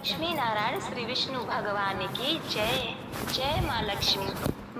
लक्ष्मी नारायण श्री विष्णु भगवान की जय। जय माँ लक्ष्मी।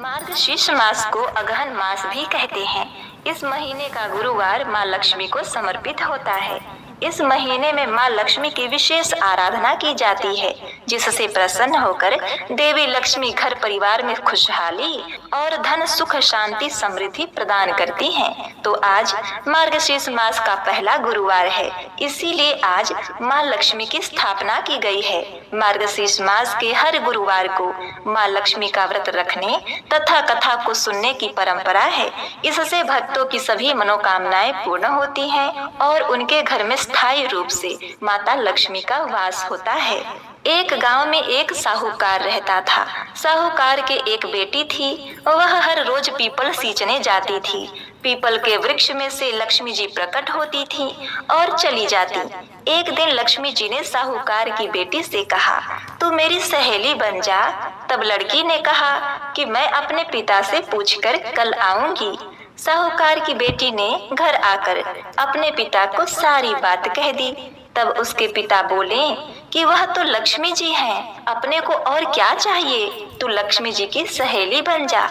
मार्गशीर्ष मास को अगहन मास भी कहते हैं। इस महीने का गुरुवार माँ लक्ष्मी को समर्पित होता है। इस महीने में माँ लक्ष्मी की विशेष आराधना की जाती है, जिससे प्रसन्न होकर देवी लक्ष्मी घर परिवार में खुशहाली और धन सुख शांति समृद्धि प्रदान करती हैं। तो आज मार्गशीर्ष मास का पहला गुरुवार है, इसीलिए आज माँ लक्ष्मी की स्थापना की गई है। मार्गशीर्ष मास के हर गुरुवार को माँ लक्ष्मी का व्रत रखने तथा कथा को सुनने की परंपरा है। इससे भक्तों की सभी मनोकामनाएं पूर्ण होती हैं और उनके घर में स्थायी रूप से माता लक्ष्मी का वास होता है। एक गांव में एक साहूकार रहता था। साहूकार के एक बेटी थी। वह हर रोज पीपल सींचने जाती थी। पीपल के वृक्ष में से लक्ष्मी जी प्रकट होती थी और चली जाती। एक दिन लक्ष्मी जी ने साहूकार की बेटी से कहा, तू मेरी सहेली बन जा। तब लड़की ने कहा कि मैं अपने पिता से पूछकर कल आऊंगी। साहूकार की बेटी ने घर आकर अपने पिता को सारी बात कह दी। तब उसके पिता बोले कि वह तो लक्ष्मी जी हैं, अपने को और क्या चाहिए, तू लक्ष्मी जी की सहेली बन जा।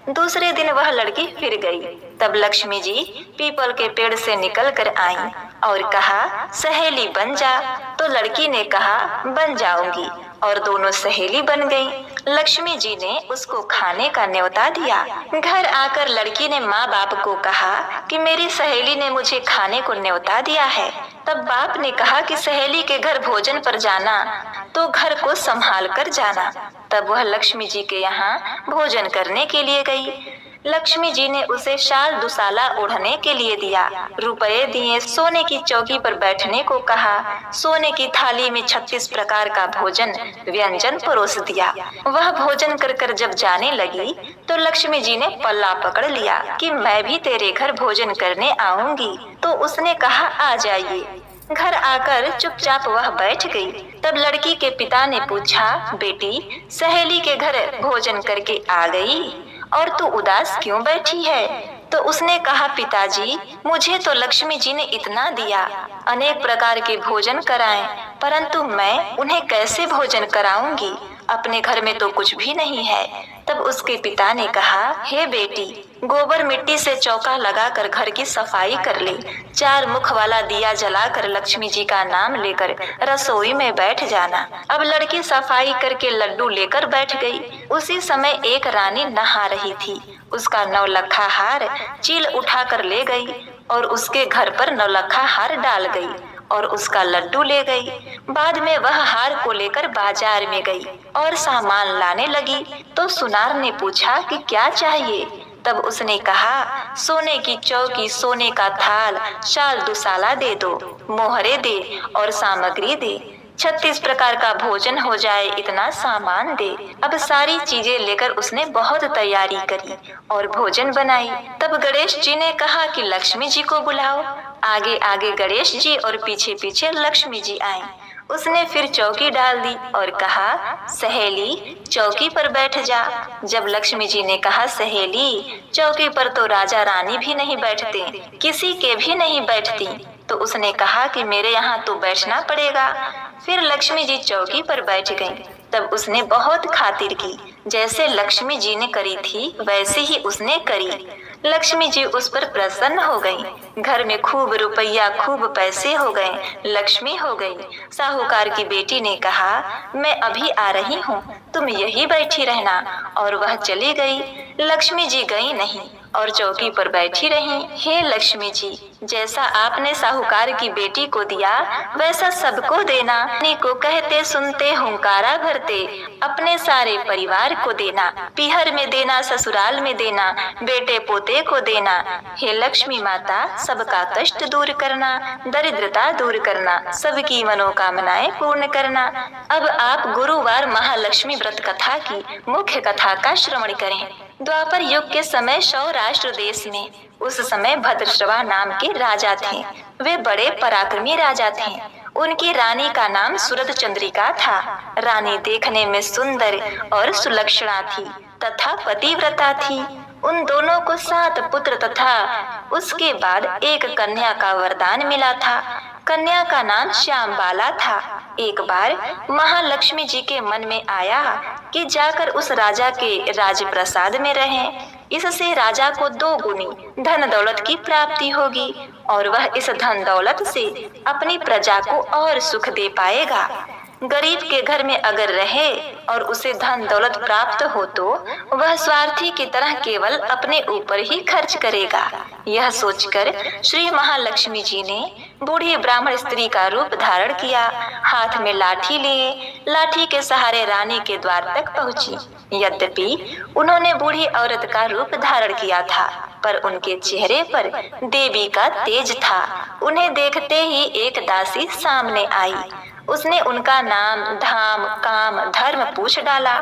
दूसरे दिन वह लड़की फिर गई। तब लक्ष्मी जी पीपल के पेड़ से निकल कर आईं और कहा, सहेली बन जा। तो लड़की ने कहा, बन जाऊंगी, और दोनों सहेली बन गईं। लक्ष्मी जी ने उसको खाने का न्योता दिया। घर आकर लड़की ने माँ बाप को कहा कि मेरी सहेली ने मुझे खाने को न्योता दिया है। तब बाप ने कहा कि सहेली के घर भोजन पर जाना तो घर को संभाल कर जाना। तब वह लक्ष्मी जी के यहाँ भोजन करने के लिए गई। लक्ष्मी जी ने उसे शाल दुसाला ओढ़ने के लिए दिया, रुपए दिए, सोने की चौकी पर बैठने को कहा, सोने की थाली में 36 प्रकार का भोजन व्यंजन परोस दिया। वह भोजन कर कर जब जाने लगी तो लक्ष्मी जी ने पल्ला पकड़ लिया कि मैं भी तेरे घर भोजन करने आऊंगी। तो उसने कहा, आ जाइए। घर आकर चुपचाप वह बैठ गई। तब लड़की के पिता ने पूछा, बेटी सहेली के घर भोजन करके आ गई और तू उदास क्यों बैठी है? तो उसने कहा, पिताजी मुझे तो लक्ष्मी जी ने इतना दिया, अनेक प्रकार के भोजन कराएं, परंतु मैं उन्हें कैसे भोजन कराऊंगी? अपने घर में तो कुछ भी नहीं है। तब उसके पिता ने कहा, हे बेटी, गोबर मिट्टी से चौका लगाकर घर की सफाई कर ले, 4 मुख वाला दिया जलाकर लक्ष्मी जी का नाम लेकर रसोई में बैठ जाना। अब लड़की सफाई करके लड्डू लेकर बैठ गई। उसी समय एक रानी नहा रही थी। उसका नौलखा हार चील उठाकर ले गई और उसके घर पर नौलखा हार डाल गई और उसका लड्डू ले गई। बाद में वह हार को लेकर बाजार में गई और सामान लाने लगी तो सुनार ने पूछा कि क्या चाहिए? तब उसने कहा, सोने की चौकी, सोने का थाल, शाल दुसाला दे दो, मोहरे दे और सामग्री दे, 36 प्रकार का भोजन हो जाए, इतना सामान दे। अब सारी चीजें लेकर उसने बहुत तैयारी करी और भोजन बनाई। तब गणेश जी ने कहा कि लक्ष्मी जी को बुलाओ। आगे आगे गणेश जी और पीछे पीछे लक्ष्मी जी आई। उसने फिर चौकी डाल दी और कहा, सहेली चौकी पर बैठ जा। जब लक्ष्मी जी ने कहा, सहेली चौकी पर तो राजा रानी भी नहीं बैठते, किसी के भी नहीं बैठती, तो उसने कहा कि मेरे यहाँ तो बैठना पड़ेगा। फिर लक्ष्मी जी चौकी पर बैठ गईं। तब उसने बहुत खातिर की, जैसे लक्ष्मी जी ने करी थी वैसे ही उसने करी। लक्ष्मी जी उस पर प्रसन्न हो गईं। घर में खूब रुपया, खूब पैसे हो गए, लक्ष्मी हो गई। साहूकार की बेटी ने कहा, मैं अभी आ रही हूँ, तुम यही बैठी रहना, और वह चली गई। लक्ष्मी जी गई नहीं और चौकी पर बैठी रही। हे लक्ष्मी जी, जैसा आपने साहूकार की बेटी को दिया वैसा सबको देना। रानी को कहते सुनते हुंकारा भरते, अपने सारे परिवार को देना, पीहर में देना, ससुराल में देना, बेटे पोते को देना। हे लक्ष्मी माता, सबका कष्ट दूर करना, दरिद्रता दूर करना, सबकी मनोकामनाएं पूर्ण करना। अब आप गुरुवार महालक्ष्मी व्रत कथा की मुख्य कथा का श्रवण करें। द्वापर युग के समय सौराष्ट्र देश में उस समय भद्रश्रवा नाम के राजा थे। वे बड़े पराक्रमी राजा थे। उनकी रानी का नाम सूरत चंद्रिका था। रानी देखने में सुंदर और सुलक्षणा थी तथा पतिव्रता थी। उन दोनों को 7 पुत्र तथा उसके बाद एक कन्या का वरदान मिला था। कन्या का नाम श्यामबाला था। एक बार महालक्ष्मी जी के मन में आया कि जाकर उस राजा के राजप्रसाद में रहें। इससे राजा को 2 गुनी धन दौलत की प्राप्ति होगी और वह इस धन दौलत से अपनी प्रजा को और सुख दे पाएगा। गरीब के घर में अगर रहे और उसे धन दौलत प्राप्त हो तो वह स्वार्थी की तरह केवल अपने ऊपर ही खर्च करेगा। यह सोचकर श्री महालक्ष्मी जी ने बूढ़ी ब्राह्मण स्त्री का रूप धारण किया। हाथ में लाठी लिए लाठी के सहारे रानी के द्वार तक पहुंची। यद्यपि उन्होंने बूढ़ी औरत का रूप धारण किया था, पर उनके चेहरे पर देवी का तेज था। उन्हें देखते ही एक दासी सामने आई। उसने उनका नाम, धाम, काम, धर्म पूछ डाला।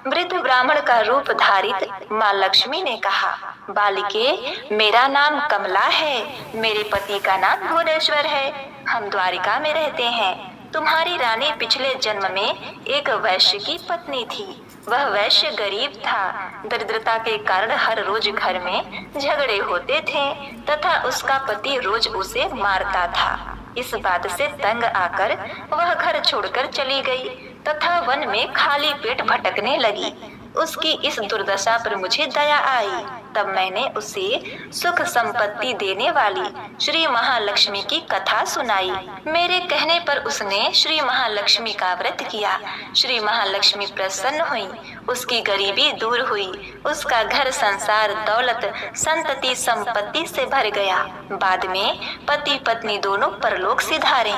वृद्ध ब्राह्मण का रूप धारित माँ लक्ष्मी ने कहा, बालिके, मेरा नाम कमला है। मेरे पति का नाम भुवनेश्वर है। हम द्वारिका में रहते हैं। तुम्हारी रानी पिछले जन्म में एक वैश्य की पत्नी थी। वह वैश्य गरीब था। दरिद्रता के कारण हर रोज घर में झगड़े होते थे तथा उसका पति रोज उसे मारता था। इस बात से तंग आकर वह घर छोड़कर चली गई तथा वन में खाली पेट भटकने लगी। उसकी इस दुर्दशा पर मुझे दया आई। तब मैंने उसे सुख संपत्ति देने वाली श्री महालक्ष्मी की कथा सुनाई। मेरे कहने पर उसने श्री महालक्ष्मी का व्रत किया। श्री महालक्ष्मी प्रसन्न हुई। उसकी गरीबी दूर हुई। उसका घर संसार दौलत संतति संपत्ति से भर गया। बाद में पति पत्नी दोनों परलोक सिधारे।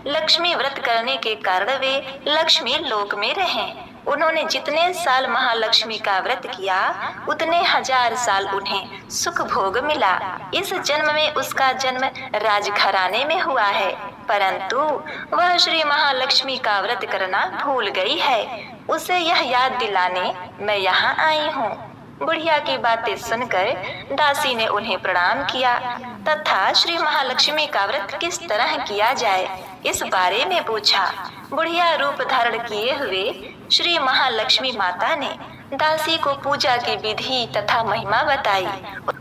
लक्ष्मी व्रत करने के कारण वे लक्ष्मी लोक में रहे। उन्होंने जितने साल महालक्ष्मी का व्रत किया उतने 1000 साल उन्हें सुख भोग मिला। इस जन्म में उसका जन्म राजघराने में हुआ है, परंतु वह श्री महालक्ष्मी का व्रत करना भूल गई है। उसे यह याद दिलाने मैं यहाँ आई हूँ। बुढ़िया की बातें सुनकर दासी ने उन्हें प्रणाम किया तथा श्री महालक्ष्मी का व्रत किस तरह किया जाए इस बारे में पूछा। बुढ़िया रूप धारण किए हुए श्री महालक्ष्मी माता ने दासी को पूजा की विधि तथा महिमा बताई।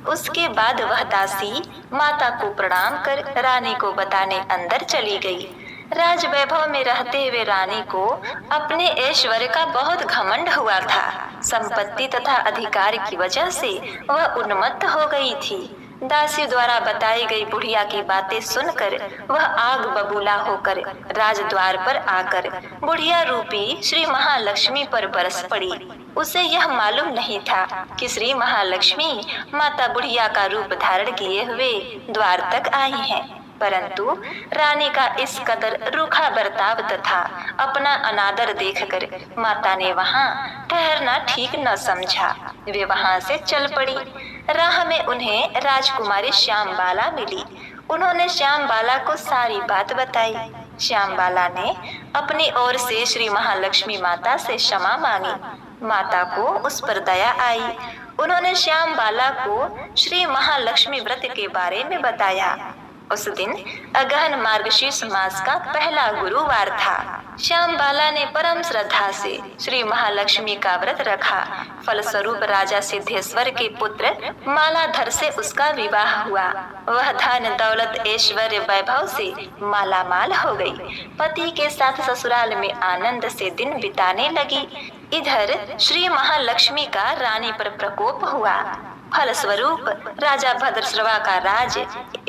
उसके बाद वह दासी माता को प्रणाम कर रानी को बताने अंदर चली गई। राज वैभव में रहते हुए रानी को अपने ऐश्वर्य का बहुत घमंड हुआ था। संपत्ति तथा अधिकार की वजह से वह उन्मत्त हो गई थी। दासी द्वारा बताई गई बुढ़िया की बातें सुनकर वह आग बबूला होकर राजद्वार पर आकर बुढ़िया रूपी श्री महालक्ष्मी पर बरस पड़ी। उसे यह मालूम नहीं था कि श्री महालक्ष्मी माता बुढ़िया का रूप धारण किए हुए द्वार तक आई हैं। परंतु रानी का इस कदर रूखा बर्ताव तथा अपना अनादर देखकर माता ने वहां ठहरना ठीक न समझा। वे वहां से चल पड़ी। राह में उन्हें राजकुमारी श्यामबाला मिली। उन्होंने श्यामबाला को सारी बात बताई। श्यामबाला ने अपनी ओर से श्री महालक्ष्मी माता से क्षमा मांगी। माता को उस पर दया आई। उन्होंने श्यामबाला को श्री महालक्ष्मी व्रत के बारे में बताया। उस दिन अगहन मार्गशीर्ष मास का पहला गुरुवार था। श्यामबाला ने परम श्रद्धा से श्री महालक्ष्मी का व्रत रखा। फलस्वरूप राजा सिद्धेश्वर के पुत्र मालाधर से उसका विवाह हुआ। वह धन दौलत ऐश्वर्य वैभव से मालामाल हो गई। पति के साथ ससुराल में आनंद से दिन बिताने लगी। इधर श्री महालक्ष्मी का रानी पर प्रकोप हुआ। फलस्वरूप राजा भद्रश्रवा का राज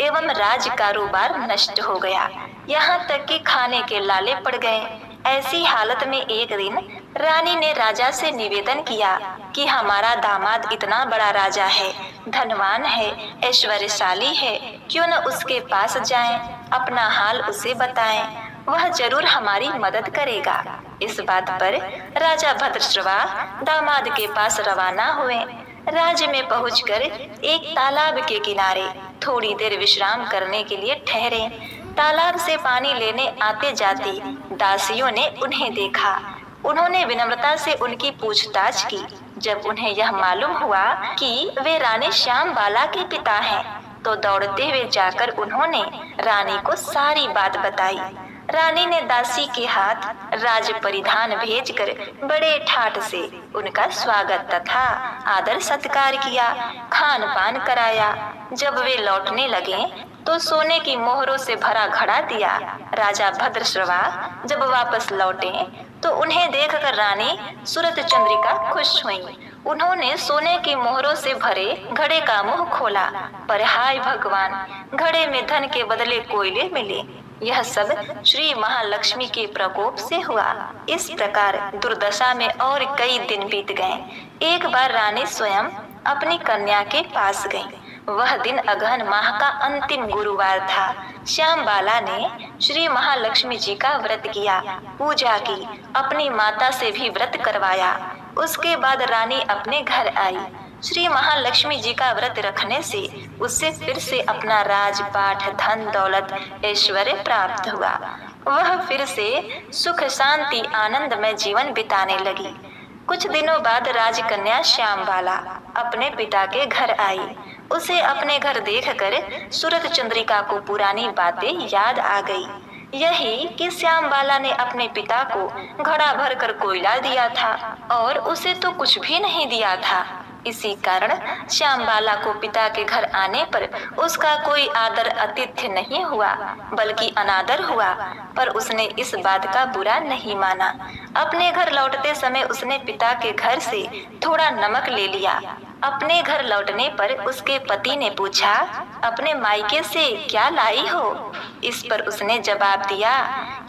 एवं राज कारोबार नष्ट हो गया। यहाँ तक कि खाने के लाले पड़ गए। ऐसी हालत में एक दिन रानी ने राजा से निवेदन किया कि हमारा दामाद इतना बड़ा राजा है, धनवान है, ऐश्वर्यशाली है, क्यों न उसके पास जाएं, अपना हाल उसे बताएं, वह जरूर हमारी मदद करेगा। इस बात पर राजा भद्रश्रवा दामाद के पास रवाना हुए। राज्य में पहुंचकर एक तालाब के किनारे थोड़ी देर विश्राम करने के लिए ठहरे। तालाब से पानी लेने आते जाते दासियों ने उन्हें देखा। उन्होंने विनम्रता से उनकी पूछताछ की। जब उन्हें यह मालूम हुआ कि वे रानी श्यामबाला के पिता हैं, तो दौड़ते हुए जाकर उन्होंने रानी को सारी बात बताई। रानी ने दासी के हाथ राज परिधान भेजकर बड़े ठाठ से उनका स्वागत तथा आदर सत्कार किया, खान पान कराया। जब वे लौटने लगे तो सोने की मोहरों से भरा घड़ा दिया। राजा भद्रश्रवा जब वापस लौटे तो उन्हें देखकर रानी सूरत चंद्रिका खुश हुई। उन्होंने सोने की मोहरों से भरे घड़े का मुंह खोला, पर हाय भगवान, घड़े में धन के बदले कोयले मिले। यह सब श्री महालक्ष्मी के प्रकोप से हुआ। इस प्रकार दुर्दशा में और कई दिन बीत गए। एक बार रानी स्वयं अपनी कन्या के पास गई। वह दिन अगहन माह का अंतिम गुरुवार था। श्याम बाला ने श्री महालक्ष्मी जी का व्रत किया, पूजा की, अपनी माता से भी व्रत करवाया। उसके बाद रानी अपने घर आई। श्री महालक्ष्मी जी का व्रत रखने से उससे फिर से अपना राजपाट, धन दौलत, ऐश्वर्य प्राप्त हुआ। वह फिर से सुख शांति आनंद में जीवन बिताने लगी। कुछ दिनों बाद राजकन्या श्याम बाला अपने पिता के घर आई। उसे अपने घर देखकर सूरत चंद्रिका को पुरानी बातें याद आ गई। यही कि श्याम बाला ने अपने पिता को घड़ा भरकर कोयला दिया था और उसे तो कुछ भी नहीं दिया था। इसी कारण श्याम बाला को पिता के घर आने पर उसका कोई आदर आतिथ्य नहीं हुआ, बल्कि अनादर हुआ। पर उसने इस बात का बुरा नहीं माना। अपने घर लौटते समय उसने पिता के घर से थोड़ा नमक ले लिया। अपने घर लौटने पर उसके पति ने पूछा, अपने मायके से क्या लाई हो? इस पर उसने जवाब दिया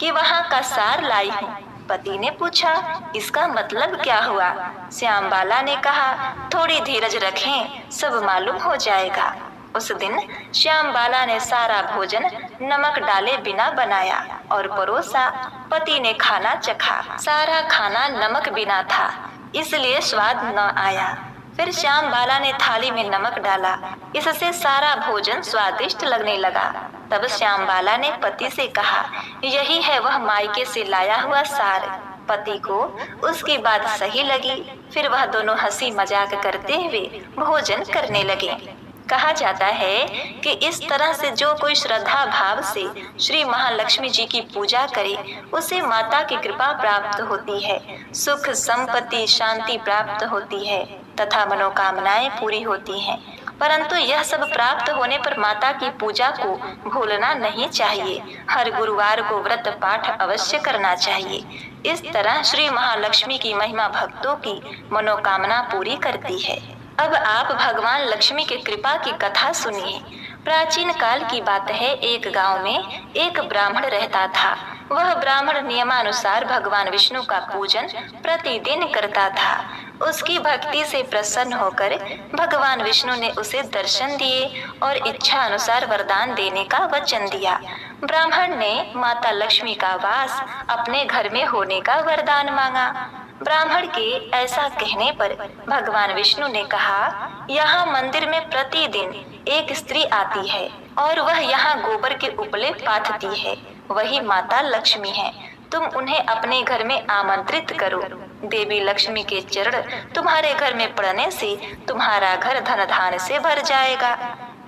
कि वहाँ का सार लाई हूँ। पति ने पूछा, इसका मतलब क्या हुआ? श्याम बाला ने कहा, थोड़ी धीरज रखें, सब मालूम हो जाएगा। उस दिन श्याम बाला ने सारा भोजन नमक डाले बिना बनाया और परोसा। पति ने खाना चखा। सारा खाना नमक बिना था, इसलिए स्वाद न आया। फिर श्याम बाला ने थाली में नमक डाला, इससे सारा भोजन स्वादिष्ट लगने लगा। तब श्याम बाला ने पति से कहा, यही है वह मायके से लाया हुआ सार। पति को उसकी बात सही लगी। फिर वह दोनों हंसी मजाक करते हुए भोजन करने लगे। कहा जाता है कि इस तरह से जो कोई श्रद्धा भाव से श्री महालक्ष्मी जी की पूजा करे, उसे माता की कृपा प्राप्त होती है, सुख संपत्ति शांति प्राप्त होती है तथा मनोकामनाएं पूरी होती हैं। परंतु यह सब प्राप्त होने पर माता की पूजा को भूलना नहीं चाहिए। हर गुरुवार को व्रत पाठ अवश्य करना चाहिए। इस तरह श्री महालक्ष्मी की महिमा भक्तों की मनोकामना पूरी करती है। अब आप भगवान लक्ष्मी की कृपा की कथा सुनिए। प्राचीन काल की बात है। एक गांव में एक ब्राह्मण रहता था। वह ब्राह्मण नियमानुसार भगवान विष्णु का पूजन प्रतिदिन करता था। उसकी भक्ति से प्रसन्न होकर भगवान विष्णु ने उसे दर्शन दिए और इच्छा अनुसार वरदान देने का वचन दिया। ब्राह्मण ने माता लक्ष्मी का वास अपने घर में होने का वरदान मांगा। ब्राह्मण के ऐसा कहने पर भगवान विष्णु ने कहा, यहाँ मंदिर में प्रतिदिन एक स्त्री आती है और वह यहाँ गोबर के उपले पाथती है। वही माता लक्ष्मी है। तुम उन्हें अपने घर में आमंत्रित करो। देवी लक्ष्मी के चरण तुम्हारे घर में पड़ने से तुम्हारा घर धन धान से भर जाएगा।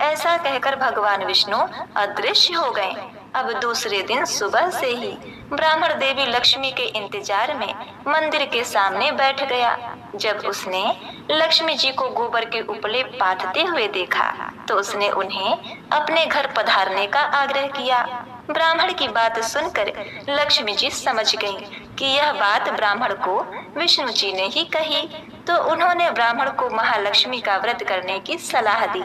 ऐसा कहकर भगवान विष्णु अदृश्य हो गए। अब दूसरे दिन सुबह से ही ब्राह्मण देवी लक्ष्मी के इंतजार में मंदिर के सामने बैठ गया। जब उसने लक्ष्मी जी को गोबर के उपले पाथते हुए देखा तो उसने उन्हें अपने घर पधारने का आग्रह किया। ब्राह्मण की बात सुनकर लक्ष्मी जी समझ गईं कि यह बात ब्राह्मण को विष्णु जी ने ही कही, तो उन्होंने ब्राह्मण को महालक्ष्मी का व्रत करने की सलाह दी।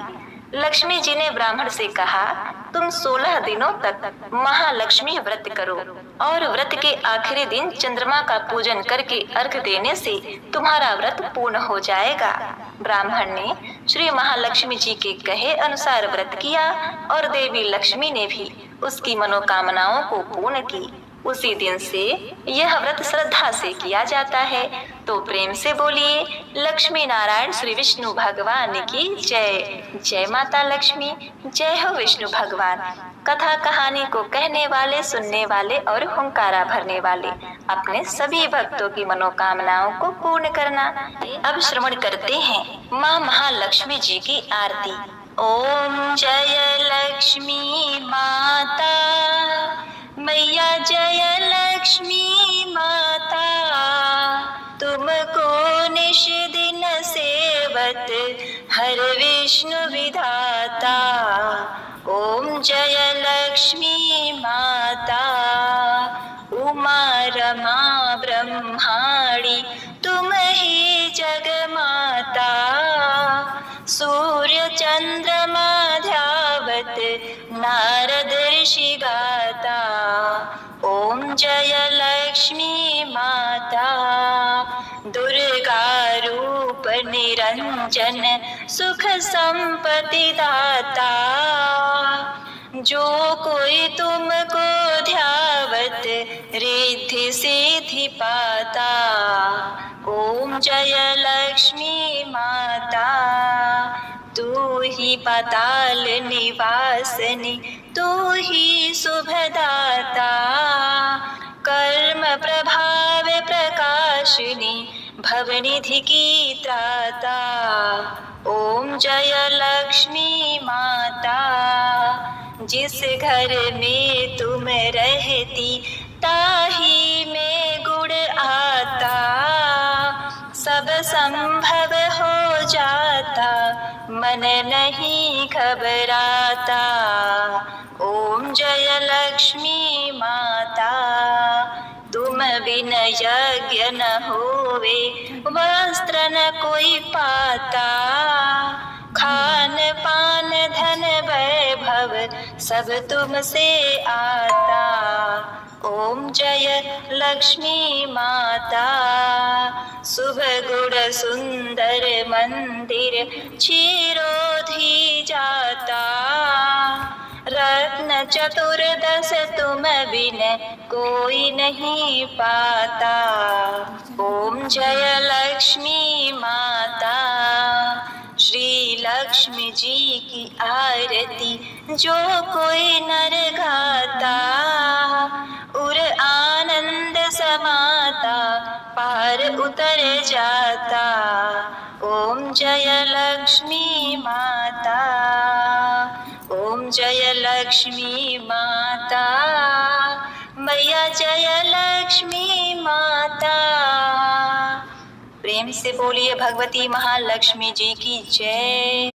लक्ष्मी जी ने ब्राह्मण से कहा, तुम 16 दिनों तक महालक्ष्मी व्रत करो और व्रत के आखिरी दिन चंद्रमा का पूजन करके अर्घ देने से तुम्हारा व्रत पूर्ण हो जाएगा। ब्राह्मण ने श्री महालक्ष्मी जी के कहे अनुसार व्रत किया और देवी लक्ष्मी ने भी उसकी मनोकामनाओं को पूर्ण की। उसी दिन से यह व्रत श्रद्धा से किया जाता है। तो प्रेम से बोलिए, लक्ष्मी नारायण श्री विष्णु भगवान की जय। जय माता लक्ष्मी, जय हो विष्णु भगवान। कथा कहानी को कहने वाले, सुनने वाले और हुंकारा भरने वाले अपने सभी भक्तों की मनोकामनाओं को पूर्ण करना। अब श्रवण करते हैं माँ महालक्ष्मी जी की आरती। ओम जय लक्ष्मी माता मैया, जय लक्ष्मी माता, तुमको निश दिन सेवत हर विष्णु विधाता। ओम ओम जय लक्ष्मी माता, उमा रमा ब्रह्माणी तुम ही जग माता। सूर्य चंद्रमा ध्यावत नारद ऋषि गाता। ओम जय लक्ष्मी माता, दुर्गा रूप निरंजन सुख संपत्ति दाता। जो कोई तुमको ध्यावत रिद्धि सिद्धि पाता। ओम जय लक्ष्मी माता, तू ही पाताल निवासिनी, तू ही शुभदाता। कर्म प्रभाव प्रकाशिनी, भवनिधि की त्राता। ओम जय लक्ष्मी माता, जिस घर में तुम रहती ताही में गुण आता। सब संभव हो जाता, मन नहीं घबराता। ओम जय लक्ष्मी माता, तुम बिन यज्ञ न होवे, वस्त्र न कोई पाता। खान पान धन वैभव सब तुमसे आता। ओम जय लक्ष्मी माता, शुभ गुण सुंदर मंदिर क्षीरोधि जाता। रत्न चतुर्दश तुम बिन कोई नहीं पाता। ओम जय लक्ष्मी माता, श्री लक्ष्मी जी की आरती जो कोई नर गाता। उर आनंद समाता, पार उतर जाता। ओम जय लक्ष्मी माता, ओम जय लक्ष्मी माता, मैया जय लक्ष्मी माता। प्रेम से बोलिए भगवती महालक्ष्मी जी की जय।